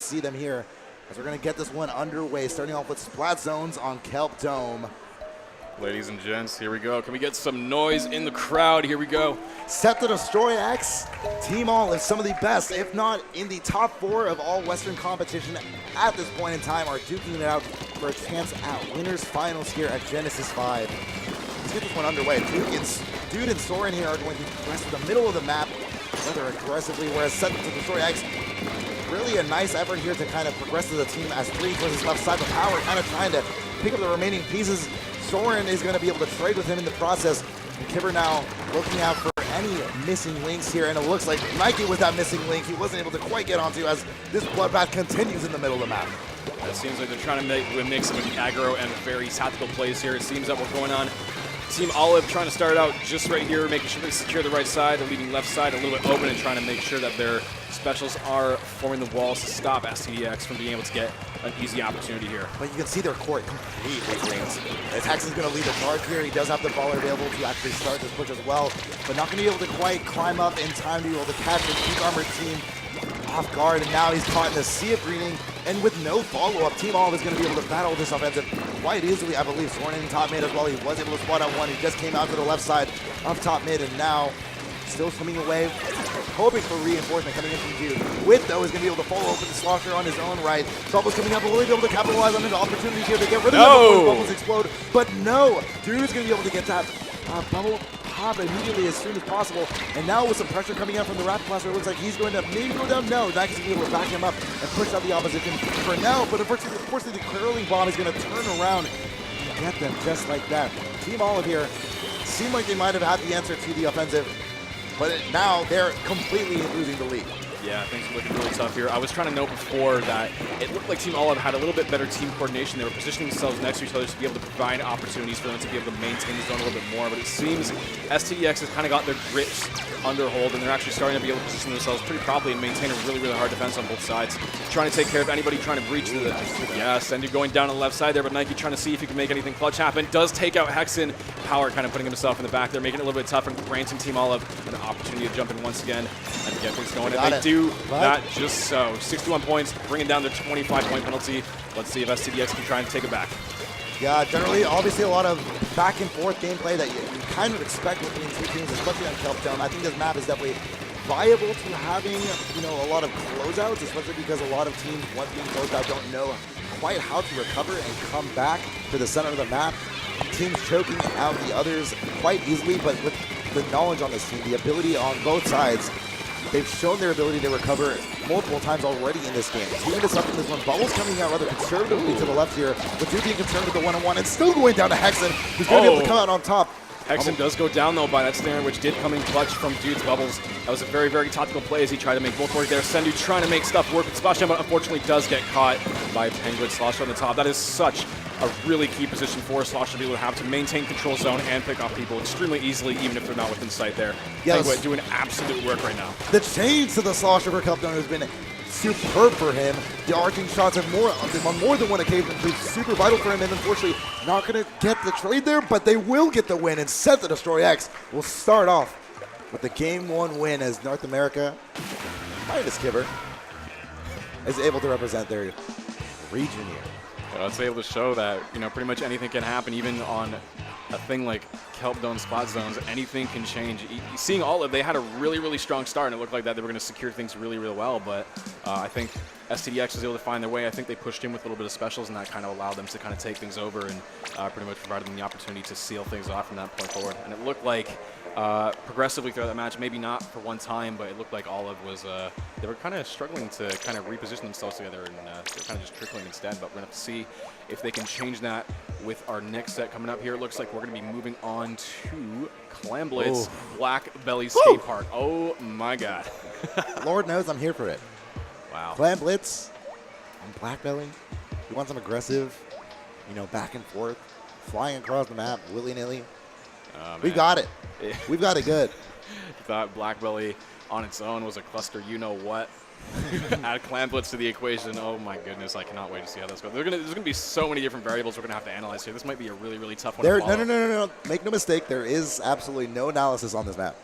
see them here as we're going to get this one underway, starting off with Splat Zones on Kelp Dome. Ladies and gents, here we go. Can we get some noise in the crowd? Here we go. SetToDestroyX, Team Olive, some of the best, if not in the top 4 of all Western competition at this point in time, are duking it out for a chance at winners finals here at Genesis 5. Let's get this one underway. Dude and Soren here are going to progress to the middle of the map rather aggressively, whereas SetToDestroyX, really a nice effort here to kind of progress to the team as 3 towards his left side, but Power kind of trying to pick up the remaining pieces. Soren is going to be able to trade with him in the process. And Kibber now looking out for any missing links here, and it looks like Nike was that missing link he wasn't able to quite get onto as this bloodbath continues in the middle of the map. It seems like they're trying to make some aggro and very tactical plays here. It seems that we're going on Team Olive trying to start out just right here, making sure they secure the right side. They're leaving left side a little bit open and trying to make sure that their specials are forming the walls to stop STDX from being able to get an easy opportunity here. But you can see their court completely greens. Texan's going to lead the charge here. He does have the baller available to actually start this push as well, but not going to be able to quite climb up in time to be able to catch the Deep Armored team off guard, and now he's caught in the sea of greening, and with no follow-up, Team Olive is going to be able to battle this offensive quite easily, I believe. Soren in top mid as well. He was able to spot out one. He just came out to the left side of top mid, and now still swimming away, hoping for reinforcement coming in from Dude. With, though, is going to be able to follow open the Slosher on his own right. Bubbles coming up, will he be able to capitalize on the opportunity here to get rid of them before Bubbles explode? But no, Dude's going to be able to get that bubble pop immediately as soon as possible. And now with some pressure coming out from the Rapid Blaster, it looks like he's going to maybe go down. No, Nike's going to be able to back him up and push out the opposition for now. But unfortunately, the curling bomb is going to turn around and get them just like that. Team Olive here seemed like they might have had the answer to the offensive, but now they're completely losing the lead. Yeah, things are looking really tough here. I was trying to note before that it looked like Team Olive had a little bit better team coordination. They were positioning themselves next to each other to be able to provide opportunities for them to be able to maintain the zone a little bit more. But it seems STDX has kind of got their grips under hold, and they're actually starting to be able to position themselves pretty properly and maintain a really, really hard defense on both sides. Trying to take care of anybody trying to breach the... Yeah, Sendu going down on the left side there, but Nike trying to see if he can make anything clutch happen. Does take out Hexen. Power kind of putting himself in the back there, making it a little bit tougher, and granting Team Olive an opportunity to jump in once again and get things going. And they do that just so. 61 points, bringing down their 25-point penalty. Let's see if STDX can try and take it back. Yeah, generally, obviously a lot of back and forth gameplay that you kind of expect between two teams, especially on Kelp Dome. I think this map is definitely viable to having, a lot of closeouts, especially because a lot of teams, once being closed out, don't know quite how to recover and come back to the center of the map. Teams choking out the others quite easily, but with the knowledge on this team, the ability on both sides, they've shown their ability to recover multiple times already in this game. Team is up in this one. Bubbles coming out rather conservatively to the left here, with Dude being concerned with the one-on-one and still going down to Hexen, who's going to be able to come out on top. Hexen does go down, though, by that snare, which did come in clutch from Dude's Bubbles. That was a very, very tactical play as he tried to make both work there. Sendu trying to make stuff work with Splash Jam, but unfortunately does get caught by Penguin Slosher on the top. That is such a really key position for Slosher to be able to have to maintain control zone and pick off people extremely easly, even if they're not within sight there. Yes. Penguin doing absolute work right now. The chains to the Slosher for Kelp Dome has been superb for him. The arcing shots have on more than one occasion proved super vital for him, and unfortunately not going to get the trade there, but they will get the win, and SetToDestroyX will start off with the Game 1 win as North America, minus Kibber, is able to represent their region here. It's able to show that, pretty much anything can happen, even on a thing like Kelp Dome Spot Zones. Anything can change. Seeing Olive, they had a really, really strong start, and it looked like that they were going to secure things really, really well, but I think STDX was able to find their way. I think they pushed in with a little bit of specials, and that kind of allowed them to kind of take things over and pretty much provided them the opportunity to seal things off from that point forward. And it looked like progressively throughout that match, maybe not for one time, but it looked like Olive was, they were kind of struggling to kind of reposition themselves together, and they're kind of just trickling instead. But we're going to have to see if they can change that with our next set coming up here. It looks like we're going to be moving on to Clamblitz Black Belly Skate Park. Oh my God. Lord knows I'm here for it. Wow. Clamblitz on Black Belly. We want some aggressive, back and forth, flying across the map willy-nilly. We got it. We've got it good. You thought Black Belly on its own was a cluster, what? Add Clamblitz to the equation. Oh my goodness, I cannot wait to see how this goes. There's gonna be so many different variables we're gonna have to analyze here. This might be a really, really tough one to follow. No. Make no mistake. There is absolutely no analysis on this map.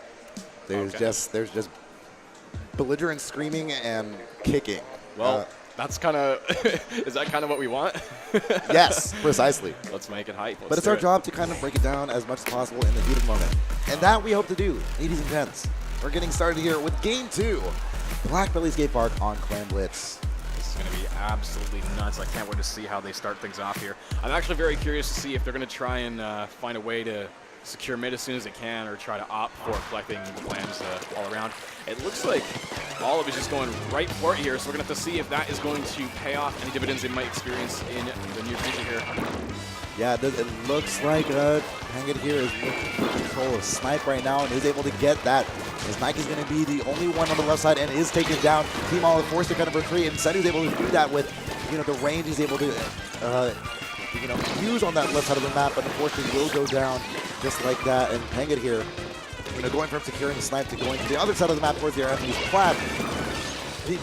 There's just belligerent screaming and kicking. Well, That's kind of, is that kind of what we want? Yes, precisely. Let's make it hype. But it's our job to kind of break it down as much as possible in the heat of the moment. And that we hope to do, ladies and gents. We're getting started here with Game 2, Blackbelly Skate Park on Clan Blitz. This is going to be absolutely nuts. I can't wait to see how they start things off here. I'm actually very curious to see if they're going to try and find a way to secure mid as soon as they can, or try to opt for collecting the clams all around. It looks like Olive is just going right for it here, so we're going to have to see if that is going to pay off any dividends they might experience in the near future here. Yeah, it looks like Hangit here is looking for control of Snipe right now and is able to get that. As Nike is going to be the only one on the left side and is taken down. Team Olive forced to kind of retreat, and Sendu's able to do that with, the range he's able to, use on that left side of the map, but unfortunately will go down just like that. And Hangit here, going from securing the Snipe to going to the other side of the map towards the enemy's plat.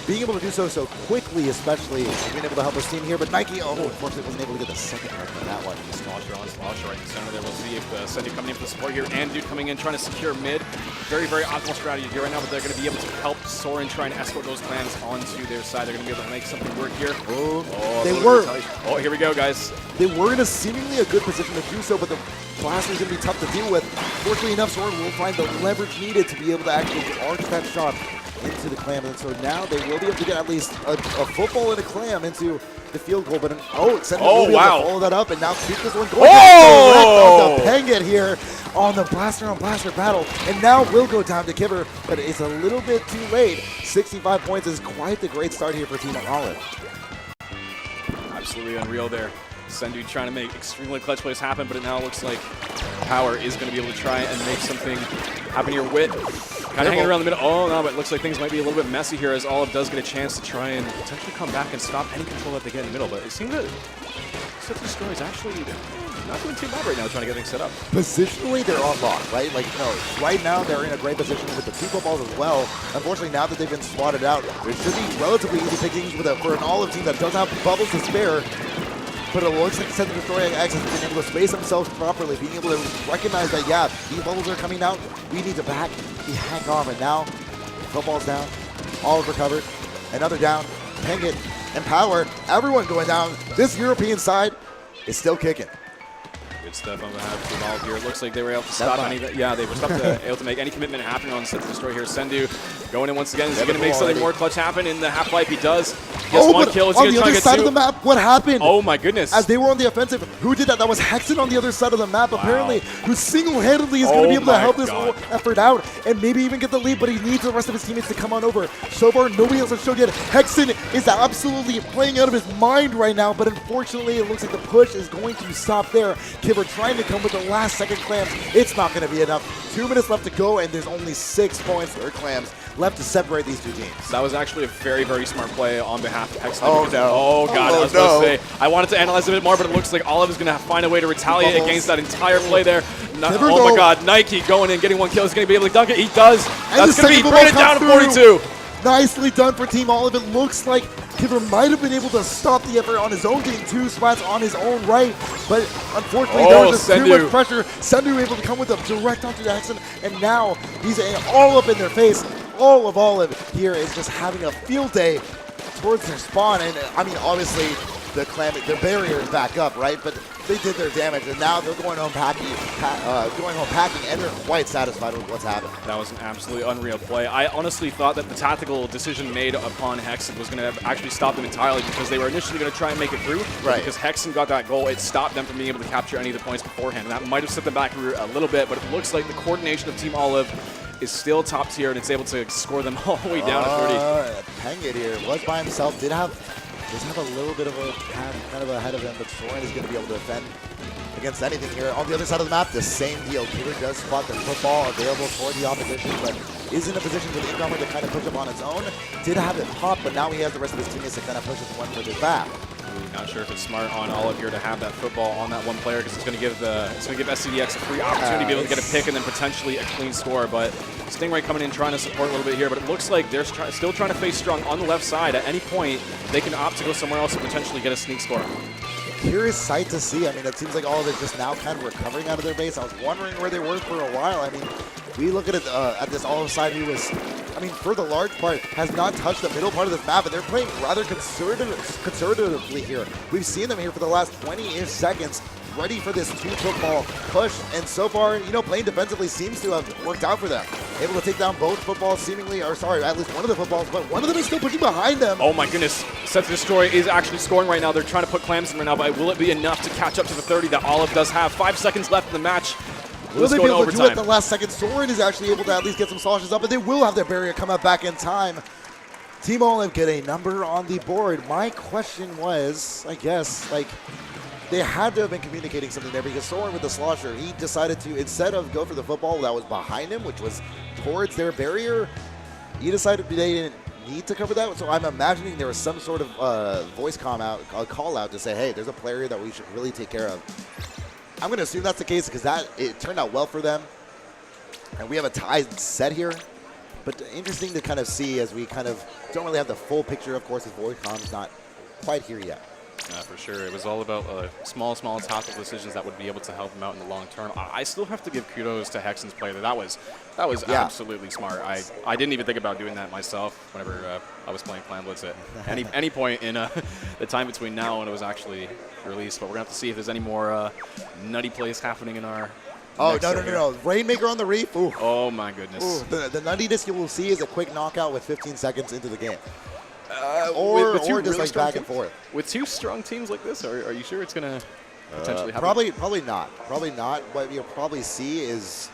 Being able to do so quickly, especially being able to help his team here, but Nike, unfortunately wasn't able to get the second mark on that one. Slosher on Slosher right in the center there. We'll see if Sendu coming in for the support here, and Dude coming in trying to secure mid. Very, very optimal strategy here right now, but they're going to be able to help Soren try and escort those clans onto their side. They're going to be able to make something work here. Oh, here we go, guys. They were in a seemingly a good position to do so, but the blaster is going to be tough to deal with. Fortunately enough, Soren will find the leverage needed to be able to actually arch that shot into the clam, and so now they will be able to get at least a football and a clam into the field goal. But Sendu will be able to follow that up and now keep this one going. Oh! On the Pengit here on the blaster on blaster battle, and now will go down to Kibber, but it's a little bit too late. 65 points is quite the great start here for Team Olive. Absolutely unreal there. Sendu trying to make extremely clutch plays happen, but it now looks like Power is going to be able to try and make something happen here. Wit kind of hanging around the middle. Oh, no, but it looks like things might be a little bit messy here as Olive does get a chance to try and potentially come back and stop any control that they get in the middle. But it seems that SetToDestroy is actually not doing too bad right now trying to get things set up. Positionally, they're on lock, right? Right now they're in a great position with the two footballs as well. Unfortunately, now that they've been swatted out, there should be relatively easy pickings for an Olive team that does have bubbles to spare. But it looks like SetToDestroyX has been able to space themselves properly, being able to recognize that, yeah, these bubbles are coming out, we need to back the heck off. And now, football's down, Olive recovered, another down, Hangit and Power, everyone going down. This European side is still kicking. Good stuff on behalf of Olive here. It looks like they were able to stop they were able to make any commitment happening on SetToDestroy here. Sendu going in once again. Is he going to make something more clutch happen in the half-pipe? He does. Gets one kill. Is he going to try to get two? On the other side of the map, what happened? Oh my goodness. As they were on the offensive, who did that? That was Hexen on the other side of the map, apparently, who single-handedly is going to be able to help this whole effort out and maybe even get the lead, but he needs the rest of his teammates to come on over. So far, nobody else has showed yet. Hexen is absolutely playing out of his mind right now, but unfortunately, it looks like the push is going to stop there. Kibber trying to come with the last second clams. It's not going to be enough. 2 minutes left to go, and there's only 6 points or clams left to separate these two teams. That was actually a very, very smart play on behalf of Hexen. Oh, no. Oh, God. I was supposed to say, I wanted to analyze a bit more, but it looks like Olive is going to find a way to retaliate against that entire play there. Oh, my God. Nike going in, getting one kill. Is going to be able to dunk it. He does. That's going to be bring it down to 42. Nicely done for Team Olive. It looks like Kibber might have been able to stop the effort on his own, getting 2 spots on his own right, but unfortunately there was just too much pressure. Sendu able to come with a direct onto Jackson, and now he's all up in their face. All of Olive here is just having a field day towards their spawn, and I mean, obviously the barrier is back up, right? But they did their damage, and now they're going home packing, and they're quite satisfied with what's happened. That was an absolutely unreal play. I honestly thought that the tactical decision made upon Hexen was going to actually stop them entirely, because they were initially going to try and make it through. Right. Because Hexen got that goal, it stopped them from being able to capture any of the points beforehand, and that might have set them back a little bit, but it looks like the coordination of Team Olive is still top tier, and it's able to score them all the way down to 30. Pengit here was by himself, does have a little bit of a kind of ahead of him, but Soren is going to be able to defend against anything here. On the other side of the map, the same deal. Kibber does spot the football available for the opposition, but is in a position with Incomer to kind of push him on its own. Did have it pop, but now he has the rest of his teammates to kind of push his one with his back. Not sure if it's smart on Olive here to have that football on that one player, because it's going to give SetToDestroyX a free opportunity to be able to get a pick and then potentially a clean score. But Stingray coming in trying to support a little bit here, but it looks like they're still trying to face strong on the left side. At any point, they can opt to go somewhere else and potentially get a sneak score. Curious sight to see. I mean, it seems like all of it just now kind of recovering out of their base. I was wondering where they were for a while. I mean, we look at it at this Olive side who was I mean, for the large part, has not touched the middle part of this map, and they're playing rather conservatively here. We've seen them here for the last 20-ish seconds, ready for this two-football push, and so far, you know, playing defensively seems to have worked out for them. Able to take down both footballs seemingly, or sorry, at least one of the footballs, but one of them is still pushing behind them. Oh my goodness, SetToDestroy is actually scoring right now. They're trying to put clams in right now, but will it be enough to catch up to the 30 that Olive does have? 5 seconds left in the match. Will they be able to do it at the last second? Soren is actually able to at least get some slashes up, but they will have their barrier come up back in time. Team Olive get a number on the board. My question was, I guess, like, they had to have been communicating something there, because Soren with the slosher, he decided to, instead of go for the football that was behind him, which was towards their barrier, he decided they didn't need to cover that. So I'm imagining there was some sort of voice call out to say, hey, there's a player that we should really take care of. I'm going to assume that's the case, because it turned out well for them. And we have a tie set here. But interesting to kind of see, as we kind of don't really have the full picture. Of course, his voice com's not quite here yet. Yeah, for sure. It was all about small tactical decisions that would be able to help him out in the long term. I still have to give kudos to Hexen's play. That was absolutely smart. I didn't even think about doing that myself whenever I was playing Clan Blitz at any point in the time between now and it was actually released. But we're going to have to see if there's any more nutty plays happening in our Oh, no. Rainmaker on the reef. Ooh. Oh, my goodness. Ooh. The nuttiness you will see is a quick knockout with 15 seconds into the game. Or just really like back and forth. With two strong teams like this, are you sure it's going to potentially happen? Probably not. Probably not. What you'll probably see is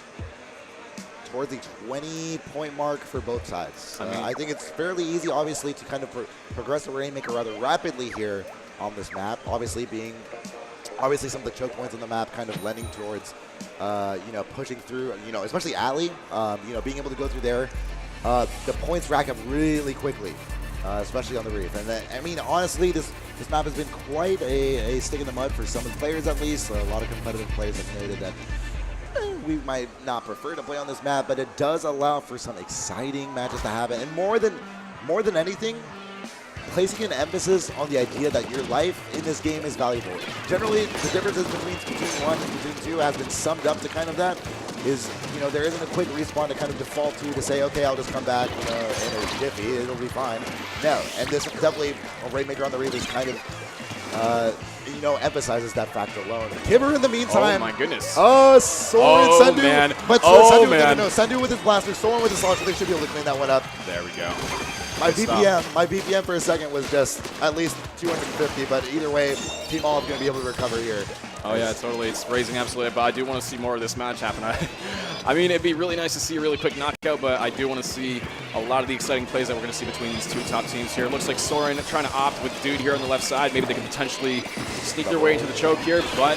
towards the 20-point mark for both sides. I think it's fairly easy, obviously, to kind of progress the Rainmaker rather rapidly here on this map. Obviously, some of the choke points on the map kind of lending towards, pushing through, especially Alley, being able to go through there. The points rack up really quickly. Especially on the reef. And I mean, honestly, this map has been quite a stick in the mud for some of the players, at least. A lot of competitive players have noted that we might not prefer to play on this map, but it does allow for some exciting matches to happen. And more than anything, placing an emphasis on the idea that your life in this game is valuable. Generally, the differences between Splatoon 1 and Splatoon 2 has been summed up to kind of that. Is, there isn't a quick respawn to kind of default to say, okay, I'll just come back, in a jiffy, it'll be fine. No, and this definitely, Rainmaker on the Reef is kind of, emphasizes that fact alone. Kibber in the meantime. Oh my goodness. Soren, Sendu. Man. But Sendu with his blaster, Soren with his launcher, they should be able to clean that one up. There we go. My VPN for a second was just at least 250, but either way, Team Olive going to be able to recover here. Oh yeah, totally. It's raising absolutely, but I do want to see more of this match happen. I mean, it'd be really nice to see a really quick knockout, but I do want to see a lot of the exciting plays that we're going to see between these two top teams here. It looks like Soren trying to opt with Dude here on the left side. Maybe they can potentially sneak their way into the choke here, but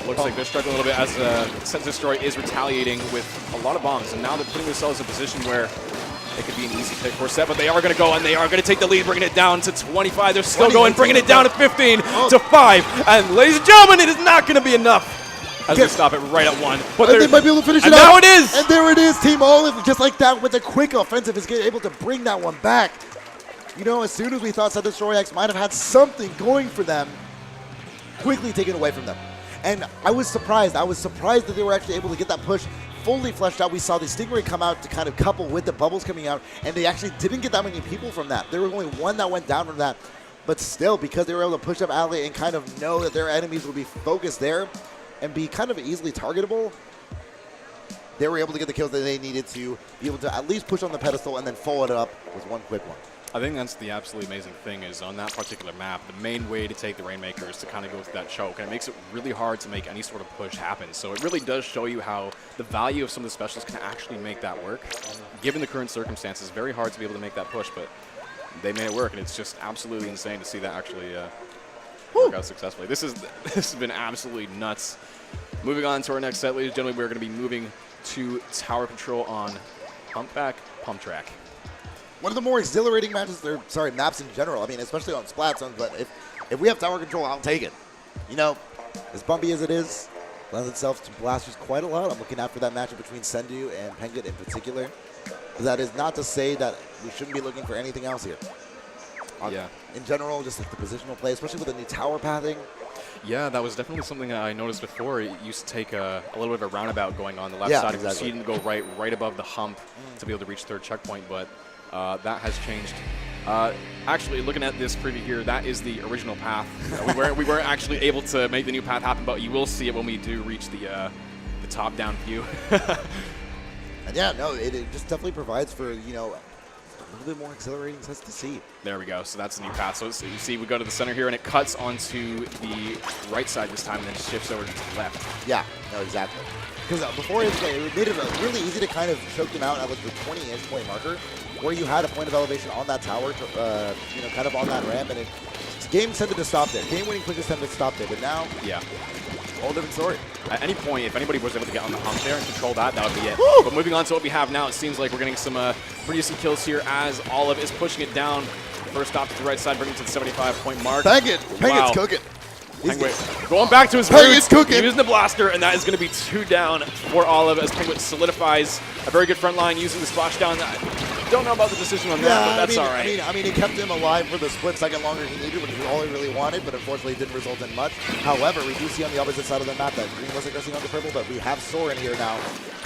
looks like they're struggling a little bit as SetToDestroy is retaliating with a lot of bombs, and now they're putting themselves in a position where it could be an easy pick for Set, but they are going to go, and they are going to take the lead, bringing it down to 25. They're still going, bringing it down to 15, to 5. And ladies and gentlemen, it is not going to be enough as they stop it right at 1. But they might be able to finish it out. And now it is. And there it is. Team Olive, just like that, with a quick offensive, is able to bring that one back. As soon as we thought SetToDestroyX might have had something going for them, quickly taken away from them. And I was surprised. That they were actually able to get that push fully fleshed out. We saw the Stingray come out to kind of couple with the bubbles coming out, and they actually didn't get that many people from that. There was only one that went down from that. But still, because they were able to push up Alley and kind of know that their enemies would be focused there and be kind of easily targetable, they were able to get the kills that they needed to be able to at least push on the pedestal and then follow it up with one quick one. I think that's the absolutely amazing thing is on that particular map, the main way to take the Rainmaker is to kind of go through that choke, and it makes it really hard to make any sort of push happen. So it really does show you how the value of some of the specials can actually make that work. Given the current circumstances, very hard to be able to make that push, but they made it work, and it's just absolutely insane to see that actually work out successfully. This has been absolutely nuts. Moving on to our next set, ladies and gentlemen, we're going to be moving to Tower Control on Pumpback Pump Track. One of the more exhilarating maps in general. I mean, especially on Splat Zones, but if we have Tower Control, I'll take it. As bumpy as it is, lends itself to blasters quite a lot. I'm looking out for that matchup between Sendu and Penguin in particular. That is not to say that we shouldn't be looking for anything else here. In general, just like the positional play, especially with the new tower pathing. Yeah, that was definitely something that I noticed before. It used to take a little bit of a roundabout going on the left side. Exactly. So you didn't go right above the hump to be able to reach third checkpoint, but that has changed. Actually, looking at this preview here, that is the original path. We weren't actually able to make the new path happen, but you will see it when we do reach the top-down view. And yeah, no, it just definitely provides for, you know, a little bit more exhilarating sense to see. There we go. So that's the new path. So you see we go to the center here, and it cuts onto the right side this time, and then shifts over to the left. Yeah, no, exactly. Because before it made it really easy to kind of choke them out at like the 20-inch point marker, where you had a point of elevation on that tower, you know, kind of on that ramp, and games tended to stop there. Game-winning pushes tended to stop there, but now, yeah, whole different story. At any point, if anybody was able to get on the hump there and control that, that would be it. Woo! But moving on to what we have now, it seems like we're getting some pretty decent kills here as Olive is pushing it down. First stop to the right side, bringing it to the 75-point mark. Penguin's cooking. Penguin going back to his roots, using the blaster, and that is going to be 2 down for Olive as Penguin solidifies a very good front line using the splash down. Don't know about the decision on that, but that's all right. I mean, it kept him alive for the split second longer he needed, which is all he really wanted, but unfortunately didn't result in much. However, we do see on the opposite side of the map that green was aggressing on the purple, but we have Soren here now.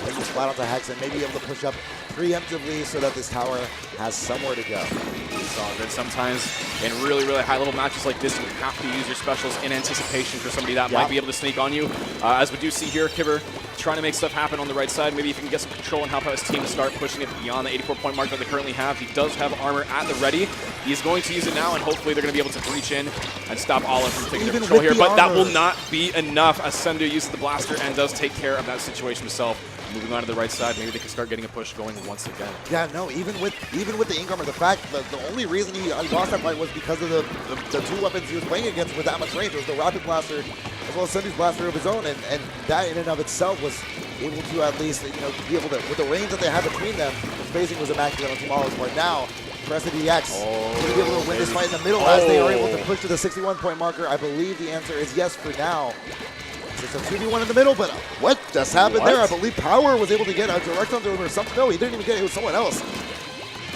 He can splat onto Hex and maybe able to push up preemptively so that this tower has somewhere to go. It's all good. Sometimes in really, really high-level matches like this, you have to use your specials in anticipation for somebody that might be able to sneak on you. As we do see here, Kibber trying to make stuff happen on the right side. Maybe if he can get some control and help out his team to start pushing it beyond the 84-point mark that they currently have. He does have armor at the ready. He's going to use it now, and hopefully they're going to be able to breach in and stop Olive from taking control here. But that will not be enough as Sendu uses the blaster and does take care of that situation himself. Moving on to the right side, maybe they can start getting a push going once again. Yeah, no, even with the ink armor, the fact that the only reason he lost that fight was because of the 2 weapons he was playing against with that much range. It was the Rapid Blaster as well as Sendu's blaster of his own, and that in and of itself was able to at least, you know, be able to, with the range that they had between them, the spacing was immaculate on Team Olive's part. Now, for SetToDestroyX, to be able to win this fight in the middle as they are able to push to the 61-point marker, I believe the answer is yes for now. It's a 2v1 in the middle, but what just happened there? I believe Power was able to get a direct onto him or something. No, he didn't even get it. It was someone else.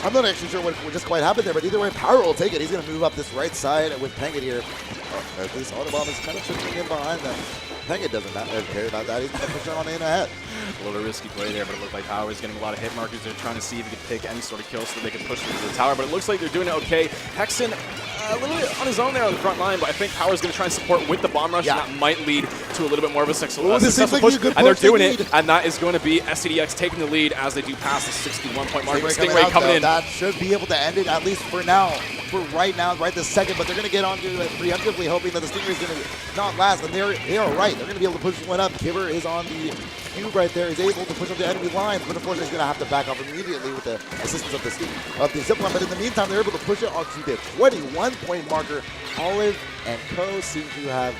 I'm not actually sure what just quite happened there, but either way, Power will take it. He's going to move up this right side with Penguin here. This Autobomb is kind of shifting in behind them. Penguin doesn't care about that. He's going to push on in ahead. A little risky play there, but it looked like Power is getting a lot of hit markers. They're trying to see if he can pick any sort of kill so that they can push into the tower, but it looks like they're doing it okay. Hexen a little bit on his own there on the front line, but I think Power's going to try and support with the bomb rush, and that might lead to a little bit more of a successful push, and they're doing it, and that is going to be SetToDestroyX taking the lead as they do pass the 61-point mark. Stingray coming in. That should be able to end it, at least for now, for right now, right this second, but they're going to get onto it preemptively, hoping that the Stingray is going to not last, and they are right. They're going to be able to push one up. Kibber is on the cube right there. He's able to push up the enemy lines, but unfortunately he's going to have to back off immediately with the assistance of the zip line. But in the meantime, they're able to push it onto the 21-point marker. Olive and Co seem to have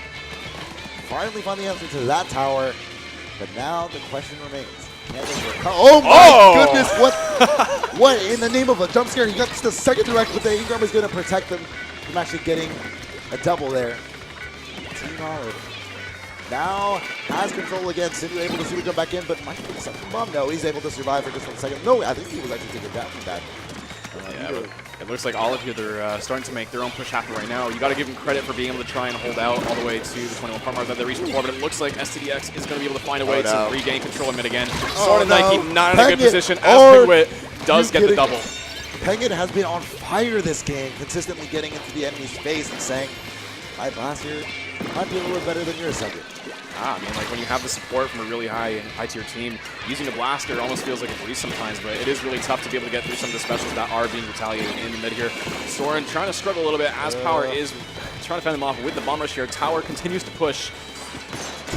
finally found the answer to that tower, but now the question remains. Oh my goodness, what in the name of a jump scare? He got the second direct, but the Ingram is going to protect them from actually getting a double there. Team Olive now has control again. Cindy able to super jump back in, but might get something bomb. No, he's able to survive for just 1 second. No, I think he was actually taken down from that. Yeah, it looks like Olive here, they're starting to make their own push happen right now. You got to give them credit for being able to try and hold out all the way to the 21-point mark that they reached before, but it looks like SetToDestroyX is going to be able to find a way to regain control of mid again. Sort of Nike not in a good position as Penguin does get the double. Penguin has been on fire this game, consistently getting into the enemy's face and saying, my blaster might be a little better than yours, Sunday. I mean, like when you have the support from a really high-tier team, using a blaster almost feels like a breeze sometimes, but it is really tough to be able to get through some of the specials that are being retaliated in the mid here. Soren trying to struggle a little bit as Power is trying to fend them off with the bomb rush here. Tower continues to push.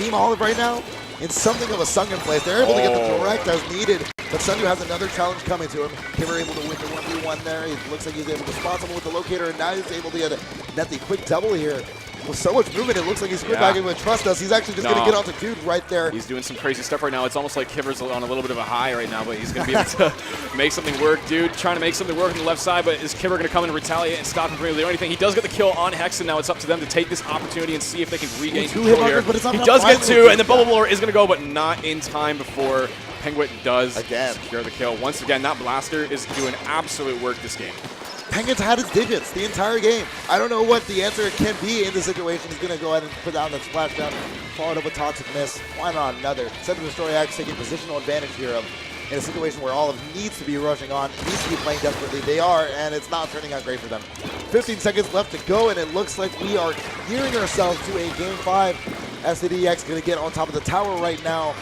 Team Olive right now in something of a sunken place. They're able to get the direct as needed, but Sundu has another challenge coming to him. Kibber able to win the 1v1 there. It looks like he's able to spot someone with the locator, and now he's able to net the quick double here. With so much movement, it looks like he's back in with Trust Us. He's actually just going to get onto Dude right there. He's doing some crazy stuff right now. It's almost like Kibber's on a little bit of a high right now, but he's going to be able to make something work. Dude trying to make something work on the left side, but is Kibber going to come and retaliate and stop him from doing anything? He does get the kill on Hex, and now it's up to them to take this opportunity and see if they can regain control here. He does get 2, and the bubble blower is going to go, but not in time before Penguin does secure the kill. Once again, that blaster is doing absolute work this game. Penguins had his digits the entire game. I don't know what the answer can be in this situation. He's going to go ahead and put down that splashdown, followed up with Toxic Miss. Why not another? SetToDestroyX taking positional advantage here in a situation where Olive needs to be rushing on, needs to be playing desperately. They are, and it's not turning out great for them. 15 seconds left to go, and it looks like we are gearing ourselves to a Game 5. SetToDestroyX going to get on top of the tower right now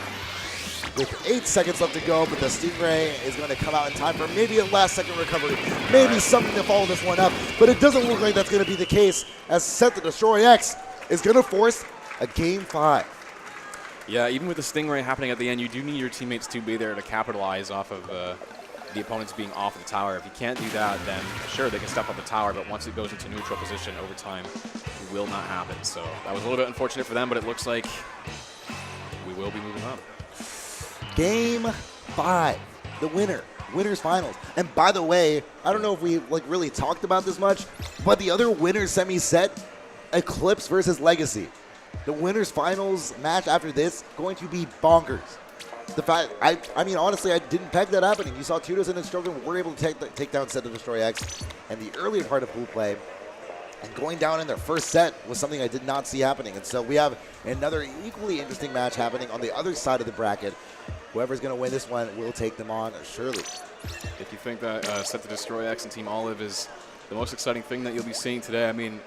with 8 seconds left to go, but the Stingray is going to come out in time for maybe a last-second recovery, maybe something to follow this one up, but it doesn't look like that's going to be the case, as SetToDestroyX is going to force a Game 5. Yeah, even with the Stingray happening at the end, you do need your teammates to be there to capitalize off of the opponents being off the tower. If you can't do that, then sure, they can step up the tower, but once it goes into neutral position, overtime will not happen. So that was a little bit unfortunate for them, but it looks like we will be moving up. Game 5, the winners finals. And by the way, I don't know if we really talked about this much, but the other winners semi set, Eclipse versus Legacy. The winners finals match after this going to be bonkers. The fact, I mean, honestly, I didn't peg that happening. You saw Tudos and his children were able to take down SetToDestroyX in the earlier part of pool play. And going down in their first set was something I did not see happening. And so we have another equally interesting match happening on the other side of the bracket. Whoever's going to win this one will take them on, surely. If you think that SetToDestroyX and Team Olive is the most exciting thing that you'll be seeing today, I mean,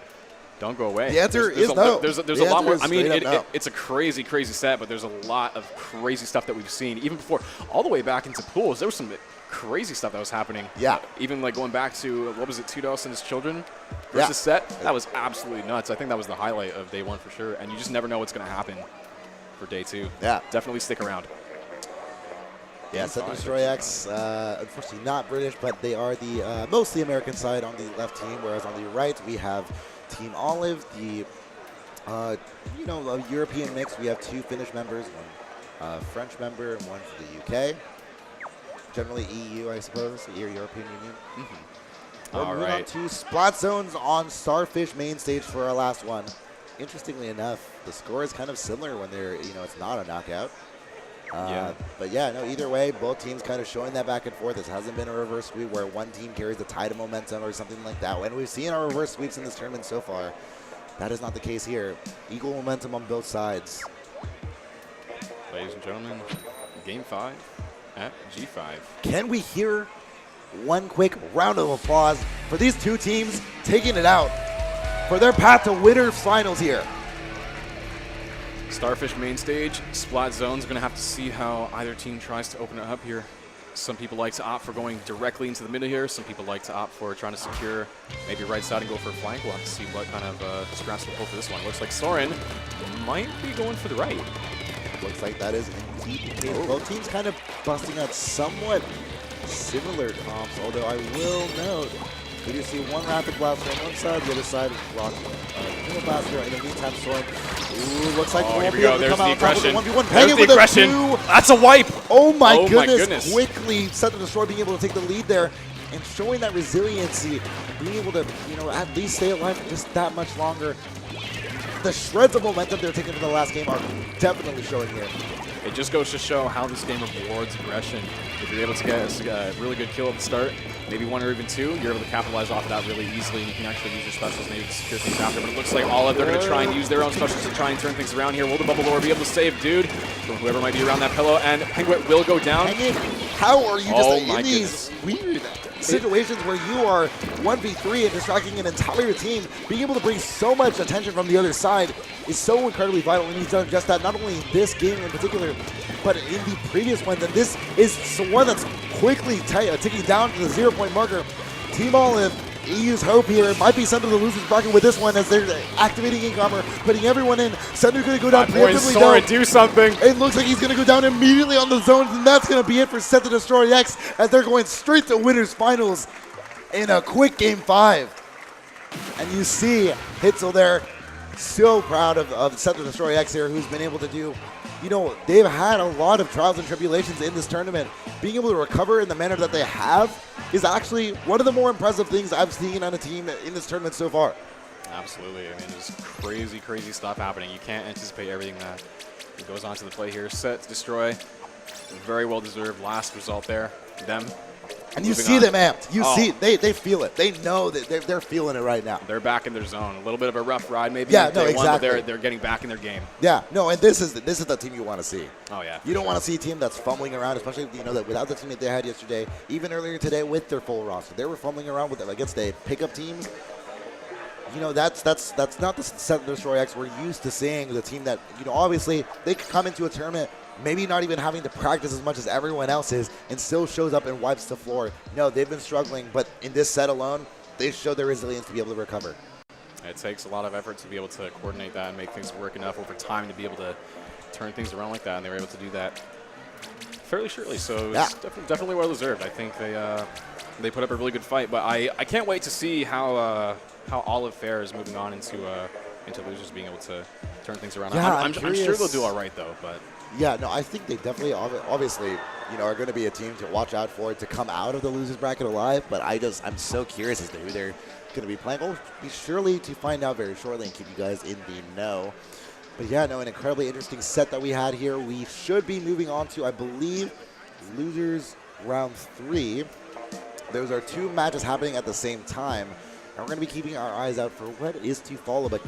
don't go away. The answer is no. There's a lot more. I mean, it's a crazy, crazy set, but there's a lot of crazy stuff that we've seen. Even before, all the way back into pools, there was some crazy stuff that was happening. Yeah. Even like going back to, what was it, Tudos and his children versus set? That was absolutely nuts. I think that was the highlight of day one for sure. And you just never know what's going to happen for day two. Yeah. Definitely stick around. Yeah, SetToDestroyX, unfortunately not British, but they are the mostly American side on the left team, whereas on the right we have Team Olive, the European mix. We have 2 Finnish members, one French member, and one for the UK. Generally EU, I suppose, the European Union. We're moving on to Splat Zones on Starfish main stage for our last one. Interestingly enough, the score is kind of similar when they're, it's not a knockout. But yeah, no, either way, both teams kind of showing that back and forth. This hasn't been a reverse sweep where one team carries the tide of momentum or something like that. When we've seen our reverse sweeps in this tournament so far, that is not the case here. Equal momentum on both sides. Ladies and gentlemen, Game 5 at G5. Can we hear one quick round of applause for these two teams taking it out for their path to winners finals here? Starfish main stage, Splat Zone's going to have to see how either team tries to open it up here. Some people like to opt for going directly into the middle here. Some people like to opt for trying to secure maybe right side and go for a flank. We'll have to see what kind of strats will pull for this one. Looks like Soren might be going for the right. Looks like that is indeed the case. Both teams kind of busting out somewhat similar comps, although I will note, we do see one Rapid Blaster on one side, the other side rock Middle Blaster. In the meantime, Soren, looks like here we go. There's the aggression. There's the aggression. That's a wipe. Oh my goodness. Quickly SetToDestroy being able to take the lead there and showing that resiliency, being able to, at least stay alive just that much longer. The shreds of momentum they're taking for the last game are definitely showing here. It just goes to show how this game rewards aggression. If you're able to get a really good kill at the start, maybe 1 or even 2, you're able to capitalize off of that really easily, and you can actually use your specials maybe to secure things after. But it looks like Olive, they're going to try and use their own specials to try and turn things around here. Will the Bubble Lore be able to save Dude from whoever might be around that pillow? And Penguin will go down. How are you just in these weird situations where you are 1v3 and distracting an entire team? Being able to bring so much attention from the other side is so incredibly vital, and he's done just that, not only in this game in particular, but in the previous ones. And this is one that's quickly ticking down to the 0-point marker. Team Olive, EU's hope here. It might be sent to the losers bracket with this one as they're activating Incomer, putting everyone in. Sender's going to go down preemptively. Soren, do something. It looks like he's going to go down immediately on the zones, and that's going to be it for SetToDestroyX as they're going straight to winners finals in a quick Game 5. And you see Hitzel there, so proud of SetToDestroyX here, who's been able to do, they've had a lot of trials and tribulations in this tournament. Being able to recover in the manner that they have is actually one of the more impressive things I've seen on a team in this tournament so far. Absolutely. I mean, there's crazy, crazy stuff happening. You can't anticipate everything that goes on to the play here. SetToDestroy, very well deserved last result there. Them And you moving see on. them amped. You see, they feel it. They know that they're feeling it right now. They're back in their zone. A little bit of a rough ride, maybe. Yeah, on no, day one, but exactly. they're getting back in their game. Yeah, no, and this is the team you want to see. Oh yeah. You don't want to see a team that's fumbling around, especially that without the team that they had yesterday, even earlier today with their full roster. They were fumbling around with against a pickup teams. That's not the SetToDestroyX we're used to seeing. The team that obviously they could come into a tournament, maybe not even having to practice as much as everyone else is, and still shows up and wipes the floor. No, they've been struggling, but in this set alone, they showed their resilience to be able to recover. It takes a lot of effort to be able to coordinate that and make things work enough over time to be able to turn things around like that, and they were able to do that fairly surely. So it's definitely well deserved. I think they put up a really good fight, but I can't wait to see how Olive Fair is moving on into losers being able to turn things around. Yeah, I'm sure they'll do all right though, but. Yeah, no, I think they definitely, obviously, are going to be a team to watch out for to come out of the losers bracket alive. But I'm so curious as to who they're going to be playing. We'll be surely to find out very shortly and keep you guys in the know. But yeah, no, an incredibly interesting set that we had here. We should be moving on to, I believe, losers round 3. Those are 2 matches happening at the same time, and we're going to be keeping our eyes out for what is to follow. But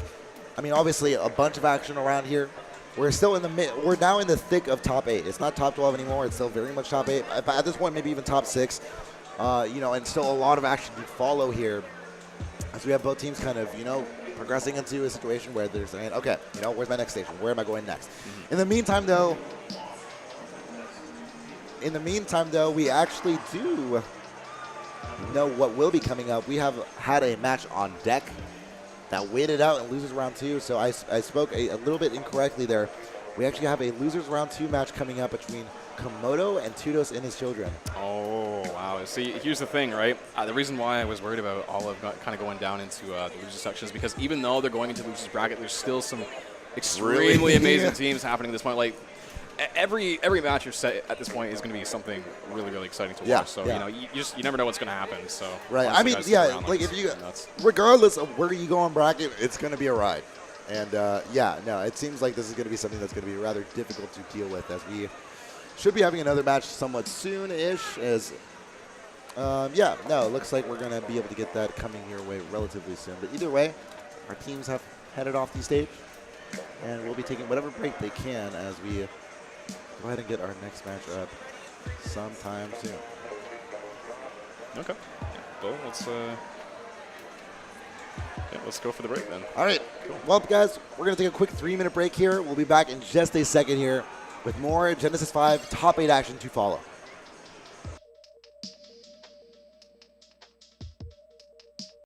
I mean, obviously, a bunch of action around here. We're still in the we're now in the thick of top 8. It's not top 12 anymore. It's still very much top 8. At this point, maybe even top 6. And still a lot of action to follow here, as we have both teams kind of progressing into a situation where they're saying, okay, where's my next station? Where am I going next? In the meantime, though, we actually do know what will be coming up. We have had a match on deck that waited out and losers round 2. So I spoke a little bit incorrectly there. We actually have a losers round 2 match coming up between Komodo and Tudos and his children. Oh, wow. See, here's the thing, right? The reason why I was worried about Olive kind of going down into the losers section is because even though they're going into the losers bracket, there's still some extremely amazing teams happening at this point. Like, every match you're set at this point is going to be something really, really exciting to watch. So, you never know what's going to happen. So, right. I mean, like if you, regardless of where you go on bracket, it's going to be a ride. And, it seems like this is going to be something that's going to be rather difficult to deal with, as we should be having another match somewhat soon-ish. As, it looks like we're going to be able to get that coming your way relatively soon. But either way, our teams have headed off the stage, and we'll be taking whatever break they can as we go ahead and get our next match up sometime soon. Okay. Well, let's go for the break then. All right. Cool. Well, guys, we're going to take a quick 3-minute break here. We'll be back in just a second here with more Genesis 5 top 8 action to follow.